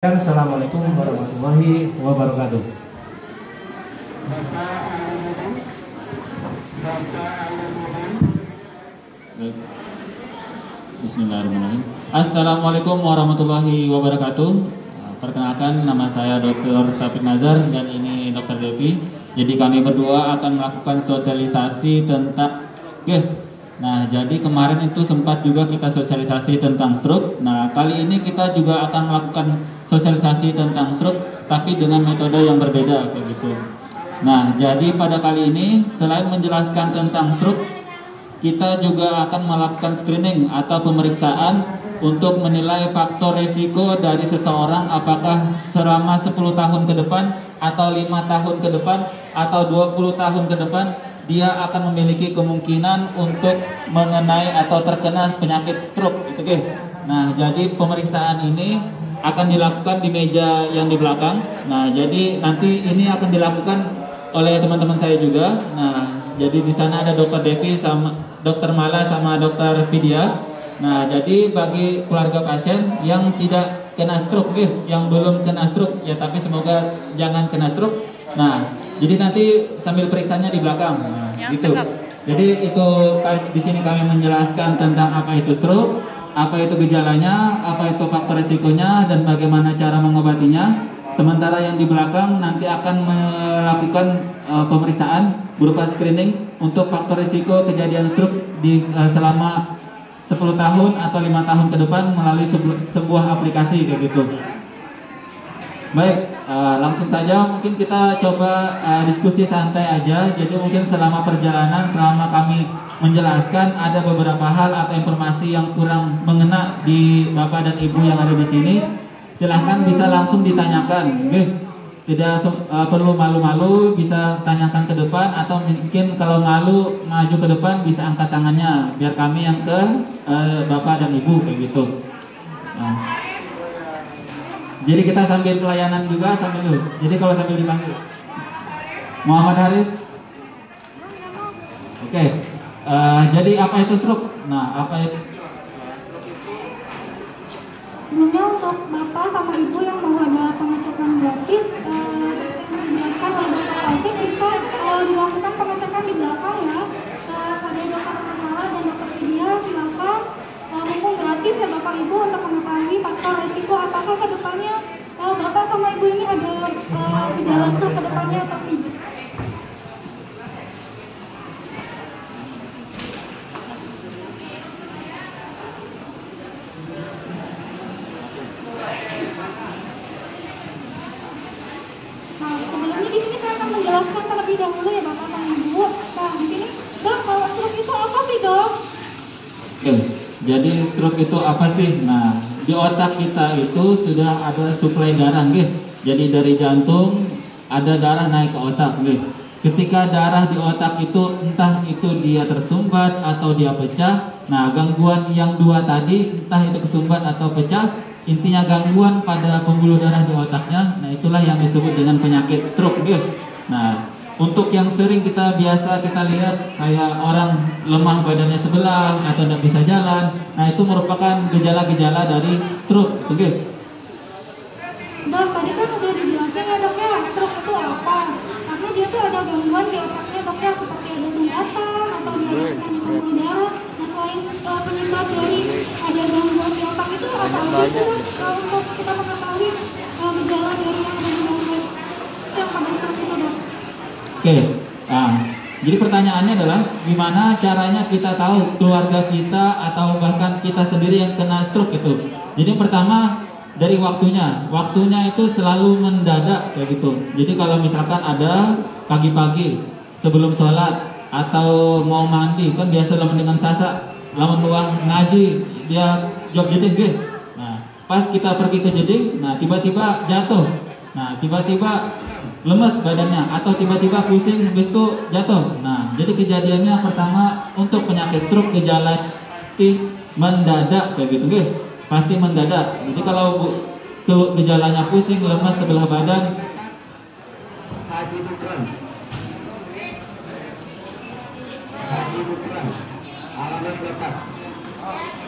Assalamualaikum warahmatullahi wabarakatuh. Bismillahirrahmanirrahim. Assalamualaikum warahmatullahi wabarakatuh. Perkenalkan, nama saya Dr. Taufik Nazar dan ini Dr. Devi. Jadi kami berdua akan melakukan sosialisasi tentang Nah, jadi kemarin itu sempat juga kita sosialisasi tentang stroke. Nah, kali ini kita juga akan melakukan sosialisasi tentang stroke, tapi dengan metode yang berbeda, kayak gitu. Nah, jadi pada kali ini selain menjelaskan tentang stroke, kita juga akan melakukan screening atau pemeriksaan untuk menilai faktor risiko dari seseorang apakah selama 10 tahun ke depan atau 5 tahun ke depan atau 20 tahun ke depan dia akan memiliki kemungkinan untuk mengenai atau terkena penyakit stroke, gitu, okay? Nah, jadi pemeriksaan ini akan dilakukan di meja yang di belakang. Nah, jadi nanti ini akan dilakukan oleh teman-teman saya juga. Nah, jadi di sana ada Dr. Devi sama Dr. Mala sama Dr. Vidya. Nah, jadi bagi keluarga pasien yang tidak kena stroke, yang belum kena stroke ya, tapi semoga jangan kena stroke. Nah, jadi nanti sambil periksanya di belakang. Nah, gitu. Jadi itu di sini kami menjelaskan tentang apa itu stroke, apa itu gejalanya, apa itu faktor risikonya, dan bagaimana cara mengobatinya. Sementara yang di belakang nanti akan melakukan pemeriksaan berupa screening untuk faktor risiko kejadian stroke di selama 10 tahun atau 5 tahun ke depan melalui sebuah aplikasi, kayak gitu. Baik, langsung saja mungkin kita coba diskusi santai aja. Jadi mungkin selama perjalanan, selama kami menjelaskan ada beberapa hal atau informasi yang kurang mengena di Bapak dan Ibu yang ada di sini, silahkan bisa langsung ditanyakan. Tidak perlu malu-malu, bisa tanyakan ke depan, atau mungkin kalau malu maju ke depan bisa angkat tangannya biar kami yang ke Bapak dan Ibu, kayak gitu. Nah, jadi kita sambil pelayanan juga sambil dulu. Jadi kalau sambil dipanggil Muhammad Haris. Oke. Jadi apa itu stroke? Nah, apa itu? Sebelumnya untuk Bapak sama Ibu yang mau ada pengecekan gratis, dijelaskan oleh Dr. Taufik, bisa dilakukan pengecekan di belakang ya. Ada Dr. Mala dan Dr. Vidya, silakan. Mumpung gratis ya Bapak Ibu untuk mengetahui faktor risiko apakah ke depannya Bapak sama Ibu ini ada gejala stroke ke depannya atau tidak. Nah, sebelumnya di sini saya akan menjelaskan terlebih dahulu ya Bapak sama Ibu. Nah, di sini, Dok, kalau stroke itu apa sih, Dok? Jadi stroke itu apa sih? Nah, di otak kita itu sudah ada suplai darah, Jadi dari jantung ada darah naik ke otak, Ketika darah di otak itu entah itu dia tersumbat atau dia pecah. Nah, gangguan yang dua tadi entah itu kesumbat atau pecah, intinya gangguan pada pembuluh darah di otaknya. Nah, itulah yang disebut dengan penyakit stroke, Nah, untuk yang sering biasa kita lihat kayak orang lemah badannya sebelah atau tidak bisa jalan, nah itu merupakan gejala-gejala dari stroke, Dok, tadi kan udah dijelasin ya Dok ya, stroke itu apa? Karena dia tuh ada gangguan di otaknya Dok ya, seperti ada sumbatan atau dia ada pecah di pembuluh darah. Nah, selain penyebab dari ada gangguan di otak itu apa aja sih Dok, untuk kita mengetahui gejala dari yang ada di gangguan yang pada stroke itu Dok? Nah, jadi pertanyaannya adalah gimana caranya kita tahu keluarga kita atau bahkan kita sendiri yang kena stroke itu. Jadi pertama dari waktunya itu selalu mendadak, kayak gitu. Jadi kalau misalkan ada pagi-pagi sebelum sholat atau mau mandi, kan biasa lamun dengan sasa, lamun luang ngaji dia jog jeding, Nah, pas kita pergi ke jeding, nah tiba-tiba jatuh. Nah, tiba-tiba lemes badannya atau tiba-tiba pusing habis itu jatuh. Nah, jadi kejadiannya pertama untuk penyakit stroke gejala mendadak, kayak gitu, pasti mendadak. Jadi kalau gejalanya pusing, lemes sebelah badan,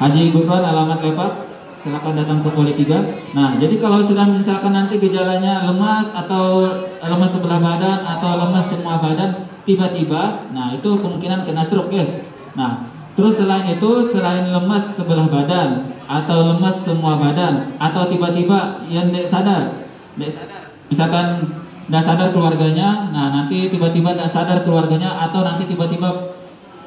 Haji Gufron alamat Lepak. silakan datang ke Poli 3. Nah, jadi kalau sudah misalkan nanti gejalanya lemas atau lemas sebelah badan atau lemas semua badan tiba-tiba, nah itu kemungkinan kena stroke ya. Nah, terus selain itu, selain lemas sebelah badan atau lemas semua badan atau tiba-tiba yang tidak sadar, misalkan tidak sadar keluarganya, nah nanti tiba-tiba tidak sadar keluarganya atau nanti tiba-tiba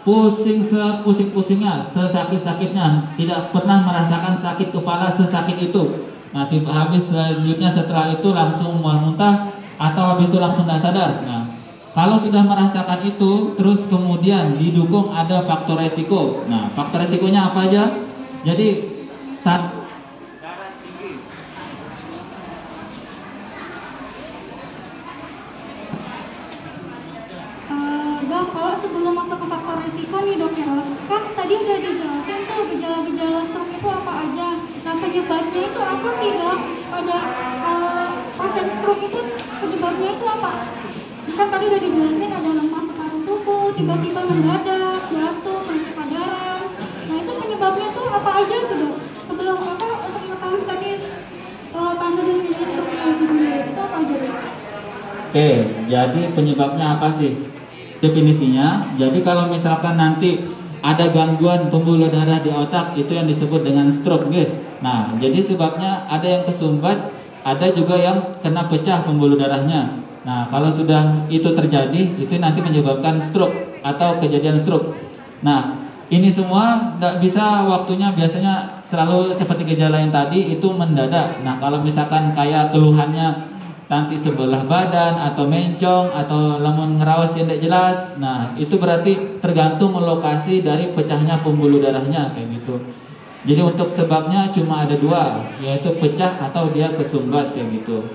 pusing sepusing-pusingnya, sesakit-sakitnya, tidak pernah merasakan sakit kepala sesakit itu. Nah, habis selanjutnya setelah itu langsung mual muntah atau habis itu langsung tidak sadar. Nah, kalau sudah merasakan itu, terus kemudian didukung ada faktor resiko. Nah, faktor resikonya apa aja? Jadi saat Dok, kalau sebelum masuk ke faktor risiko nih dok ya, kan tadi udah dijelasin tuh gejala-gejala stroke itu apa aja. Nah penyebabnya itu apa sih dok? Pada pasien stroke itu penyebabnya itu apa? Kan tadi udah dijelasin ada lemas separuh tubuh, tiba-tiba mendadak, jatuh, kesadaran. Nah itu penyebabnya tuh apa aja tuh dok? Sebelum apa untuk mengetahui tadi tanda dan gejala stroke itu apa aja dok? Oke, jadi penyebabnya apa sih? Definisinya, jadi kalau misalkan nanti ada gangguan pembuluh darah di otak, itu yang disebut dengan stroke, guys. Nah, jadi sebabnya ada yang kesumbat, ada juga yang kena pecah pembuluh darahnya. Nah, kalau sudah itu terjadi, itu nanti menyebabkan stroke atau kejadian stroke. Nah, ini semua tidak bisa waktunya, biasanya selalu seperti gejala yang tadi itu mendadak. Nah, kalau misalkan kayak keluhannya nanti sebelah badan atau mencong atau lamun ngerawas yang tidak jelas, nah itu berarti tergantung lokasi dari pecahnya pembuluh darahnya kayak gitu. Jadi untuk sebabnya cuma ada dua, yaitu pecah atau dia kesumbat kayak gitu.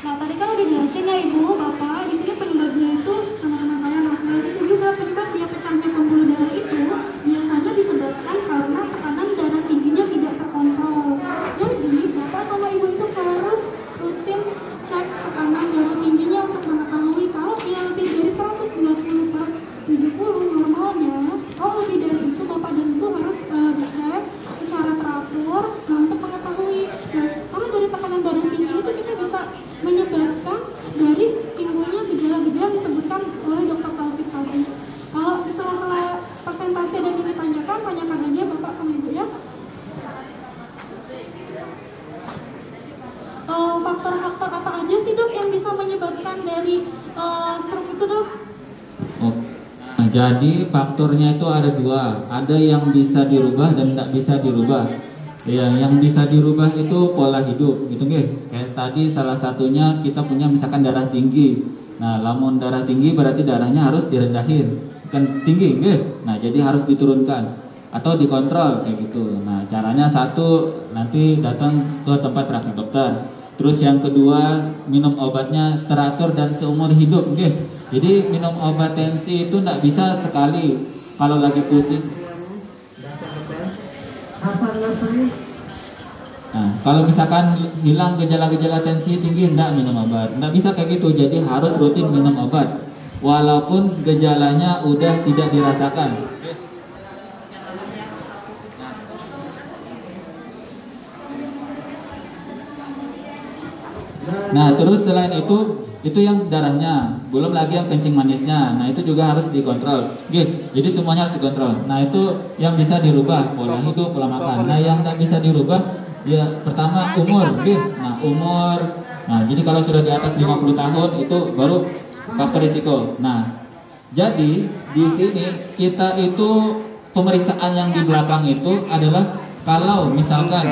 Nah tadi kan udah jelasin ya ibu, bapak di sini penyebabnya itu sama-sama saya masalah itu juga penyebabnya pecahnya pembuluh darah itu biasanya disebabkan karena tekanan darah tingginya tidak terkontrol. Jadi bapak sama ibu itu harus rutin cek tekanan darah tingginya untuk mengetahui kalau dia lebih dari 130/70 normalnya, kalau lebih dari itu bapak dan ibu harus dicek secara teratur. Nah untuk mengetahui, nah kalau dari tekanan darah tinggi itu kita bisa menyebabkan dari timbulnya gejala-gejala yang disebutkan oleh dokter Taufik tadi. Kalau di sela-sela persentase dan ini tanyakan aja bapak sama ibu ya. Faktor-faktor apa aja sih dok yang bisa menyebabkan dari stroke itu dok? Oh. Nah, jadi faktornya itu ada dua, ada yang bisa dirubah dan tidak bisa dirubah. Ya, yang bisa dirubah itu pola hidup, gitu guys. Kayak tadi salah satunya kita punya misalkan darah tinggi. Nah, lamun darah tinggi berarti darahnya harus direndahin, bukan tinggi, guys. Nah, jadi harus diturunkan atau dikontrol kayak gitu. Nah, caranya satu nanti datang ke tempat praktek dokter. Terus yang kedua, minum obatnya teratur dan seumur hidup, okay? Jadi minum obat tensi itu tidak bisa sekali kalau lagi pusing. Nah, kalau misalkan hilang gejala-gejala tensi tinggi, tidak minum obat. Tidak bisa kayak gitu, jadi harus rutin minum obat. Walaupun gejalanya udah tidak dirasakan. Nah, terus selain itu yang darahnya, belum lagi yang kencing manisnya. Nah, itu juga harus dikontrol. Jadi semuanya harus dikontrol. Nah, itu yang bisa dirubah, pola hidup, pola makan. Nah, yang nggak bisa dirubah, ya pertama umur. Nah, umur. Nah, jadi kalau sudah di atas 50 tahun itu baru faktor risiko. Nah, jadi di sini kita itu pemeriksaan yang di belakang itu adalah kalau misalkan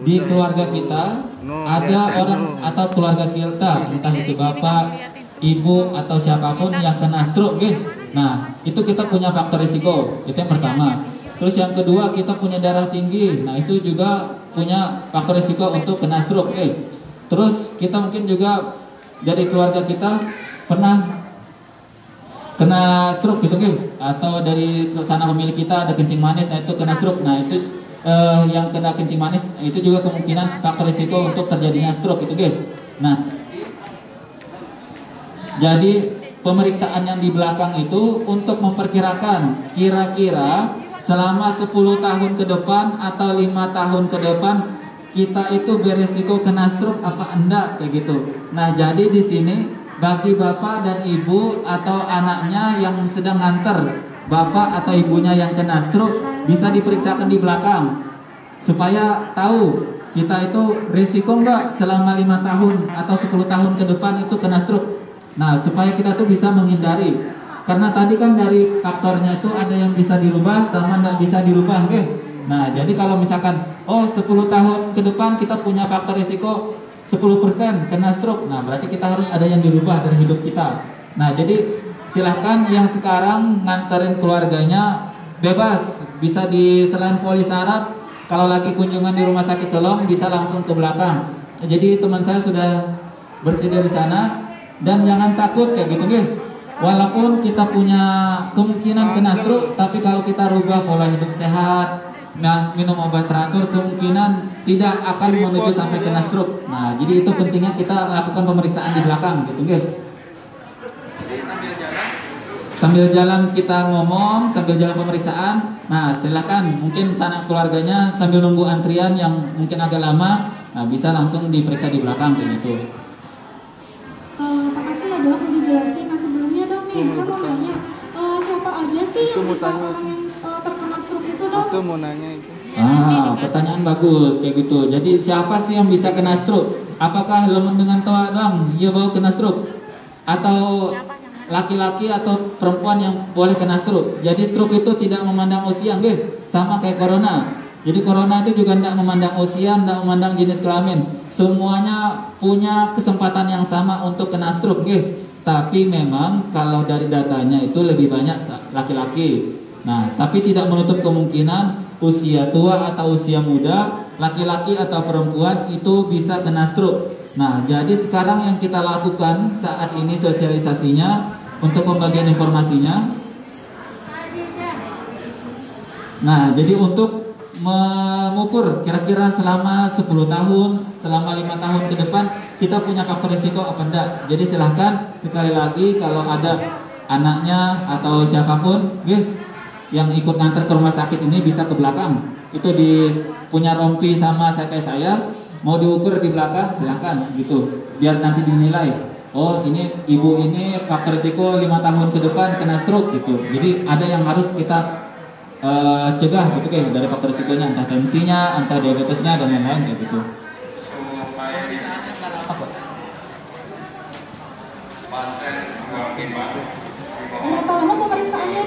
di keluarga kita ada orang atau keluarga kita, entah itu bapak, ibu atau siapapun yang kena stroke, nah itu kita punya faktor risiko, itu yang pertama. Terus yang kedua kita punya darah tinggi, nah itu juga punya faktor risiko untuk kena stroke. Terus kita mungkin juga dari keluarga kita pernah kena stroke gitu, atau dari sana pemilik kita ada kencing manis, nah itu kena stroke, nah itu yang kena kencing manis itu juga kemungkinan faktor risiko untuk terjadinya stroke itu, Nah, jadi pemeriksaan yang di belakang itu untuk memperkirakan kira-kira selama 10 tahun ke depan atau 5 tahun ke depan kita itu beresiko kena stroke apa enggak kayak gitu. Nah, jadi di sini bagi bapak dan ibu atau anaknya yang sedang nganter bapak atau ibunya yang kena stroke bisa diperiksakan di belakang supaya tahu kita itu risiko enggak selama 5 tahun atau 10 tahun ke depan itu kena stroke. Nah, supaya kita tuh bisa menghindari. Karena tadi kan dari faktornya itu ada yang bisa dirubah sama enggak bisa dirubah, oke? Nah, jadi kalau misalkan 10 tahun ke depan kita punya faktor risiko 10% kena stroke. Nah, berarti kita harus ada yang dirubah dari hidup kita. Nah, jadi silahkan yang sekarang nganterin keluarganya bebas, bisa di selain polis Arab, kalau lagi kunjungan di rumah sakit Selom bisa langsung ke belakang. Jadi teman saya sudah bersedia di sana dan jangan takut kayak gitu, nggih. Walaupun kita punya kemungkinan kena stroke, tapi kalau kita rubah pola hidup sehat, nah minum obat teratur, kemungkinan tidak akan menuju sampai kena stroke. Nah, jadi itu pentingnya kita lakukan pemeriksaan di belakang, gitu, nggih. Sambil jalan kita ngomong, sambil jalan pemeriksaan. Nah, silakan mungkin sanak keluarganya sambil nunggu antrian yang mungkin agak lama, nah bisa langsung diperiksa di belakang kayak gitu. Makasih ya dok, udah dijelasin. Nah sebelumnya dok nih, saya mau nanya, siapa aja sih yang bisa orang yang terkena stroke itu dok? Itu mau nanya itu. Pertanyaan bagus kayak gitu. Jadi siapa sih yang bisa kena stroke? Apakah lemen dengan toa doang dia bawa kena stroke? Atau laki-laki atau perempuan yang boleh kena stroke? Jadi stroke itu tidak memandang usia, nggih. Sama kayak corona. Jadi corona itu juga tidak memandang usia, tidak memandang jenis kelamin. Semuanya punya kesempatan yang sama untuk kena stroke, nggih. Tapi memang kalau dari datanya itu lebih banyak laki-laki. Nah, tapi tidak menutup kemungkinan usia tua atau usia muda, laki-laki atau perempuan itu bisa kena stroke. Nah, jadi sekarang yang kita lakukan saat ini sosialisasinya untuk pembagian informasinya. Nah, jadi untuk mengukur kira-kira selama 10 tahun, selama 5 tahun ke depan kita punya faktor risiko apa enggak. Jadi silahkan sekali lagi kalau ada anaknya atau siapapun yang ikut nganter ke rumah sakit ini bisa ke belakang. Itu di punya rompi sama kayak saya, mau diukur di belakang silahkan gitu. Biar nanti dinilai, oh ini ibu ini faktor risiko 5 tahun ke depan kena stroke gitu. Jadi ada yang harus kita cegah gitu kayak dari faktor risikonya, entah tensinya, entah diabetesnya dan lain-lain kayak gitu. Berapa lama pemeriksaannya?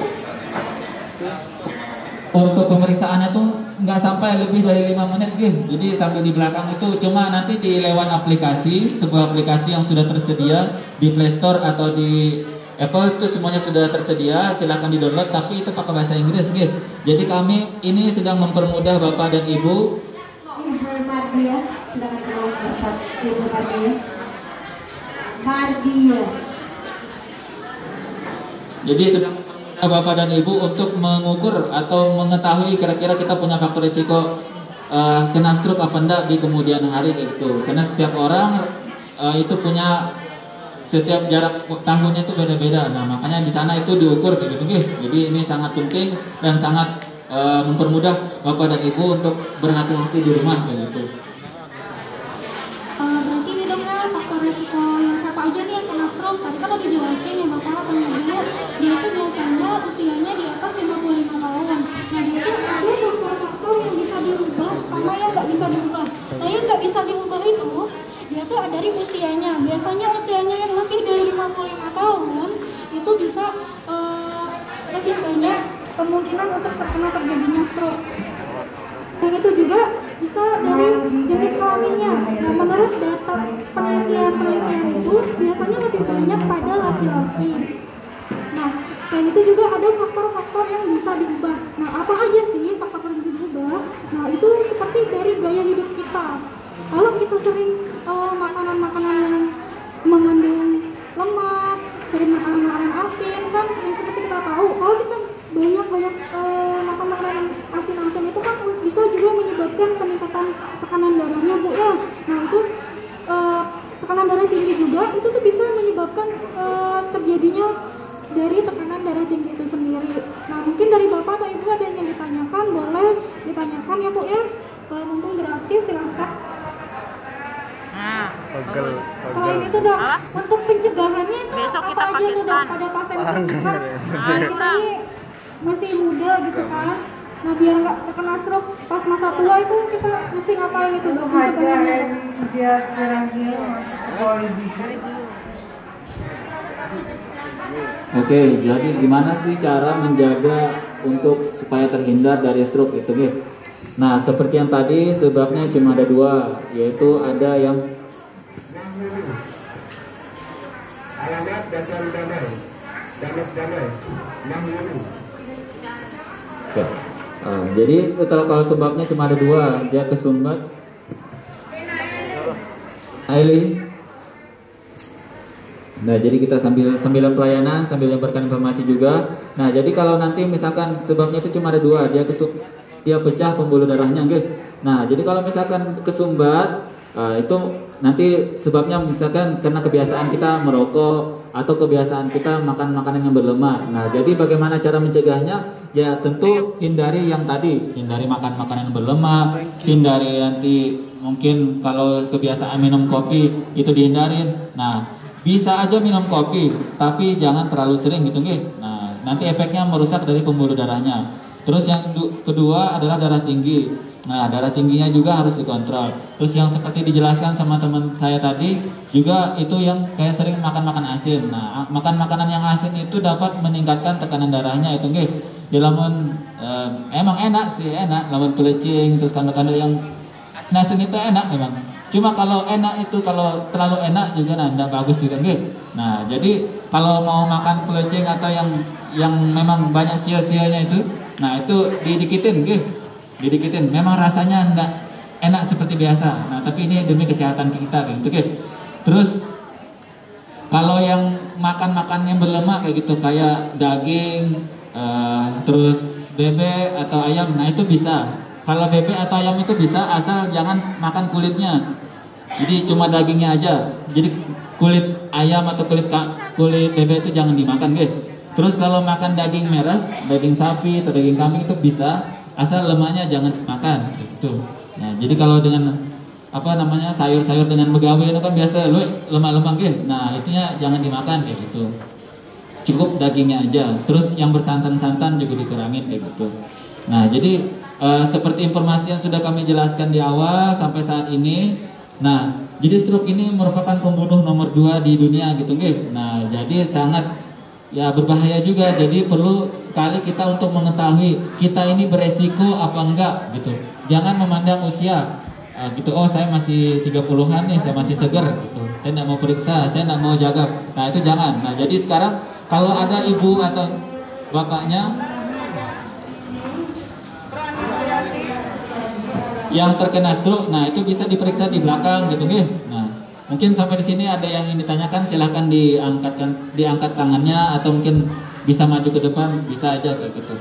Untuk pemeriksaannya tuh nggak sampai lebih dari 5 menit gitu. Jadi sambil di belakang itu cuma nanti di lewat aplikasi, sebuah aplikasi yang sudah tersedia di Play Store atau di Apple itu semuanya sudah tersedia, silahkan di-download, tapi itu pakai bahasa Inggris gitu. Jadi kami ini sedang mempermudah Bapak dan Ibu. Ibu Mardia, silakan Bapak Ibu Mardia. Mardia. Jadi sedang mempermudah Bapak dan Ibu untuk mengukur atau mengetahui kira-kira kita punya faktor risiko kena stroke apa enggak di kemudian hari kayak gitu. Karena setiap orang itu punya setiap jarak tahunnya itu beda-beda. Nah, makanya di sana itu diukur kayak gitu, gitu. Jadi ini sangat penting dan sangat mempermudah Bapak dan Ibu untuk berhati-hati di rumah kayak gitu. Berarti ini dong ya faktor risiko yang siapa aja nih yang kena stroke. Tadi kan udah dijelasin ya Bapak sama Ibu, dia itu biasanya usianya di atas 55 tahun. Nah, dia itu ada faktor-faktor yang bisa dirubah sama yang nggak bisa dirubah. Nah, yang nggak bisa dirubah itu dia tuh dari usianya. Biasanya usianya yang lebih dari 55 tahun itu bisa lebih banyak kemungkinan untuk terjadinya stroke. Dan itu juga bisa dari jenis kelaminnya. Nah, menurut data penelitian itu biasanya lebih banyak pada laki-laki. Nah, selain itu juga ada faktor-faktor yang bisa diubah. Nah, apa aja sih faktor yang bisa diubah? Nah, itu seperti dari gaya hidup kita. Kalau kita sering makanan-makanan yang mengandung lemak, sering makan makanan asin, kan yang seperti kita tahu, kalau kita banyak makan makanan asin-asin itu kan bisa juga menyebabkan peningkatan tekanan darahnya, Bu ya. Nah, itu tekanan darah tinggi juga itu tuh bisa menyebabkan terjadinya dari tekanan darah tinggi itu sendiri. Nah, mungkin dari Bapak atau Ibu ada yang ditanya Selain itu dok, untuk pencegahannya itu Besok kita apa aja tuh dok Pakistan. pada pasien Panggang. ini masih muda gitu kan. Nah biar nggak terkena stroke pas masa tua itu kita mesti ngapain itu dok? Pencegahannya, Dok? sudah terakhir masuk ke polisi. Oke, jadi gimana sih cara menjaga untuk supaya terhindar dari stroke itu, Ge? Nah, seperti yang tadi sebabnya cuma ada dua, yaitu ada yang Alamat Dasar Damai, Damas Damai, Mahmulu. Oke. Jadi setelah kalau sebabnya cuma ada dua, dia kesumbat. Aili. Nah, jadi kita sambil pelayanan, sambil menyebarkan informasi juga. Nah, jadi kalau nanti misalkan sebabnya itu cuma ada dua, dia pecah pembuluh darahnya, gitu. Nah, jadi kalau misalkan kesumbat, itu nanti sebabnya misalkan karena kebiasaan kita merokok atau kebiasaan kita makan makanan yang berlemak. Nah, jadi bagaimana cara mencegahnya? Ya tentu hindari yang tadi, hindari makan makanan yang berlemak, hindari nanti mungkin kalau kebiasaan minum kopi itu dihindarin. Nah, bisa aja minum kopi, tapi jangan terlalu sering gitu, nggih. Nah, nanti efeknya merusak dari pembuluh darahnya. Terus yang kedua adalah darah tinggi. Nah, darah tingginya juga harus dikontrol. Terus yang seperti dijelaskan sama teman saya tadi, juga itu yang kayak sering makan asin. Nah, makan makanan yang asin itu dapat meningkatkan tekanan darahnya itu, nggih. Ya lamun emang enak sih, enak lamun pelecing terus kandel-kandel yang asin itu enak memang. Cuma kalau enak itu kalau terlalu enak juga nggak bagus juga, nggih. Nah, jadi kalau mau makan pelecing atau yang memang banyak sia-sianya itu, nah itu didikitin, nggih. Didikitin. Memang rasanya nggak enak seperti biasa. Nah, tapi ini demi kesehatan kita gitu, nggih. Terus kalau yang makan yang berlemak kayak gitu kayak daging, terus bebek atau ayam, nah itu bisa. Kalau bebek atau ayam itu bisa asal jangan makan kulitnya. Jadi cuma dagingnya aja. Jadi kulit ayam atau kulit bebek itu jangan dimakan, guys. Terus kalau makan daging merah, daging sapi atau daging kambing itu bisa, asal lemaknya jangan dimakan gitu. Nah, jadi kalau dengan sayur-sayur dengan begawi itu kan biasa lemak-lemak, guys. Nah, itunya jangan dimakan kayak gitu. Cukup dagingnya aja. Terus yang bersantan-santan juga dikurangin kayak gitu. Nah, jadi seperti informasi yang sudah kami jelaskan di awal sampai saat ini. Nah, jadi stroke ini merupakan pembunuh nomor 2 di dunia gitu, nggih. Nah, jadi sangat ya berbahaya juga. Jadi perlu sekali kita untuk mengetahui kita ini beresiko apa enggak gitu. Jangan memandang usia gitu, oh saya masih 30-an nih, saya masih seger gitu. Saya enggak mau periksa, saya enggak mau jaga. Nah, itu jangan. Nah, jadi sekarang kalau ada ibu atau bapaknya yang terkena stroke, nah itu bisa diperiksa di belakang gitu, nggih. Nah, mungkin sampai di sini ada yang ingin ditanyakan, silahkan diangkat tangannya atau mungkin bisa maju ke depan, bisa aja kayak gitu.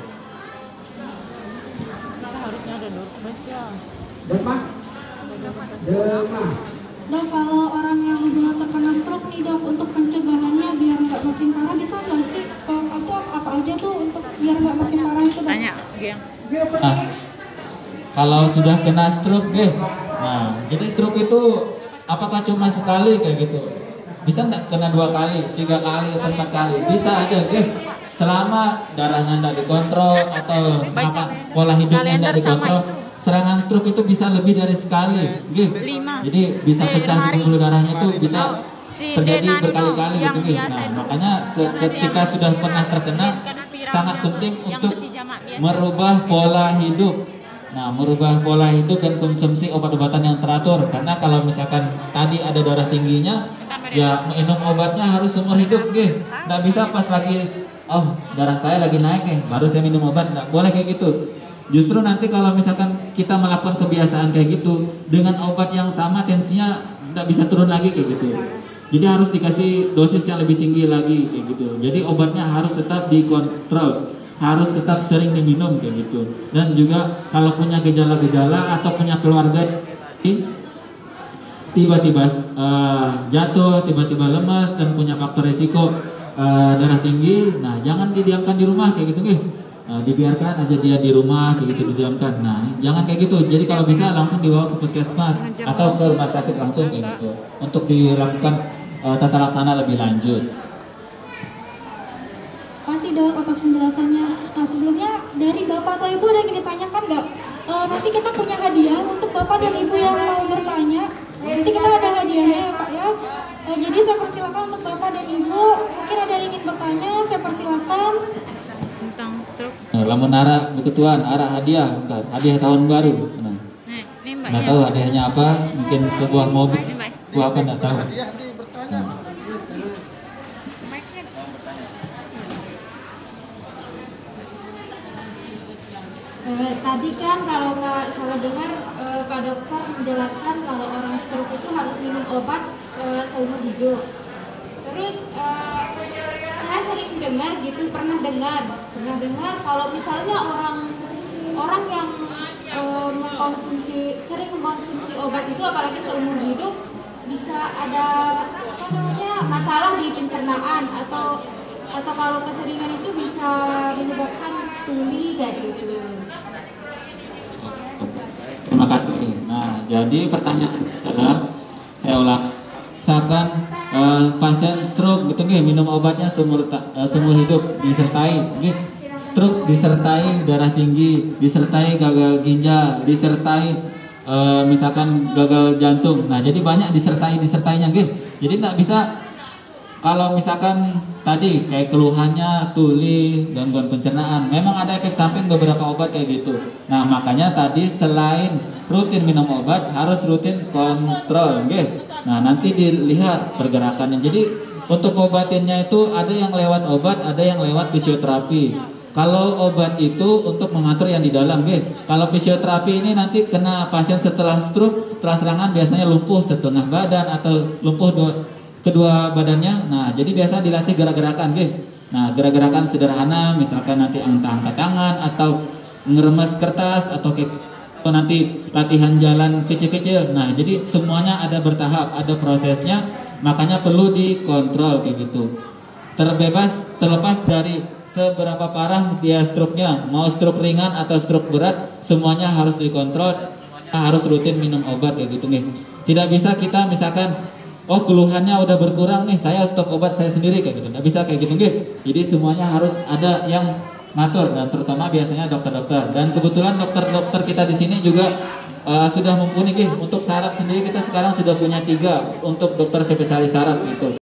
Harusnya ada dorbes ya. Dok, kalau orang yang sudah terkena stroke nih dok, untuk pencegahannya biar nggak makin parah bisa nggak sih? Atau apa aja tuh untuk biar nggak makin parah itu dok? Tanya, Geng. Nah, kalau sudah kena stroke, nah jadi stroke itu apakah cuma sekali kayak gitu? Bisa nggak kena 2 kali, 3 kali, atau 4 kali? Bisa aja, selama darahnya nggak dikontrol atau makan pola hidupnya nggak dikontrol. Serangan stroke itu bisa lebih dari sekali, jadi bisa pecah di pembuluh darahnya itu bisa terjadi berkali-kali gitu, Nah, makanya ketika sudah pernah terkena sangat penting untuk merubah pola hidup. Nah, merubah pola hidup dan konsumsi obat-obatan yang teratur. Karena kalau misalkan tadi ada darah tingginya, ya minum obatnya harus seumur hidup, Nggak bisa pas lagi, oh darah saya lagi naik baru saya minum obat. Nggak boleh kayak gitu. Justru nanti kalau misalkan kita melakukan kebiasaan kayak gitu, dengan obat yang sama tensinya nggak bisa turun lagi kayak gitu. Jadi harus dikasih dosis yang lebih tinggi lagi kayak gitu. Jadi obatnya harus tetap dikontrol, harus tetap sering diminum kayak gitu. Dan juga kalau punya gejala-gejala atau punya keluarga tiba-tiba jatuh, tiba-tiba lemas dan punya faktor resiko darah tinggi, nah jangan didiamkan di rumah kayak gitu, dibiarkan aja dia di rumah kayak gitu, didiamkan. Nah, jangan kayak gitu. Jadi kalau bisa langsung dibawa ke puskesmas atau ke rumah sakit langsung kayak gitu untuk dilakukan tata laksana lebih lanjut. Masih dok atas penjelasannya. Nah sebelumnya dari bapak atau ibu ada yang ditanyakan nggak? Nanti kita punya hadiah untuk bapak dan ibu yang mau bertanya. Nanti kita ada hadiahnya ya pak ya. Jadi saya persilakan untuk bapak dan ibu. Mungkin ada yang ingin bertanya, saya persilakan. Tentang truk. Lamun arah beketuan, arah hadiah, bentar, hadiah tahun baru. Nah, Ini mbak nggak ya. tahu hadiahnya apa, mungkin sebuah mobil, Ini, Mbak. sebuah apa nggak tahu. Nah, Mic-nya. Tadi kan kalau nggak salah dengar Pak Dokter menjelaskan kalau orang stroke itu harus minum obat seumur hidup. Terus saya sering dengar gitu, pernah dengar kalau misalnya orang yang sering mengkonsumsi obat itu apalagi seumur hidup bisa ada apa namanya masalah di pencernaan atau kalau keseringan itu bisa menyebabkan tuli kayak gitu. terima kasih. Nah, jadi pertanyaan adalah saya ulang. Misalkan pasien stroke gitu nggih minum obatnya seumur hidup disertai nggih stroke, disertai darah tinggi, disertai gagal ginjal, disertai misalkan gagal jantung. Nah, jadi banyak disertainya nggih. Jadi tidak bisa kalau misalkan tadi kayak keluhannya tuli, gangguan pencernaan, memang ada efek samping beberapa obat kayak gitu. Nah, makanya tadi selain rutin minum obat harus rutin kontrol, nggih. Nah, nanti dilihat pergerakannya. Jadi untuk obatinnya itu ada yang lewat obat, ada yang lewat fisioterapi. Kalau obat itu untuk mengatur yang di dalam, nggih. Kalau fisioterapi ini nanti kena pasien setelah stroke, setelah serangan biasanya lumpuh setengah badan atau lumpuh kedua badannya. Nah, jadi biasa dilatih gerak-gerakan, nggih. Nah, gerak-gerakan sederhana, misalkan nanti angkat tangan atau ngeremes kertas atau nanti latihan jalan kecil-kecil. Nah, jadi semuanya ada bertahap, ada prosesnya, makanya perlu dikontrol kayak gitu. Terlepas dari seberapa parah dia stroke-nya, mau stroke ringan atau stroke berat, semuanya harus dikontrol, harus rutin minum obat kayak gitu nih. Tidak bisa kita misalkan oh keluhannya udah berkurang nih, saya stop obat saya sendiri kayak gitu. Nggak bisa kayak gitu nggih. Jadi semuanya harus ada yang ngatur dan terutama biasanya dokter-dokter. Dan kebetulan dokter-dokter kita di sini juga sudah mumpuni nggih. Untuk saraf sendiri kita sekarang sudah punya 3 untuk dokter spesialis saraf gitu.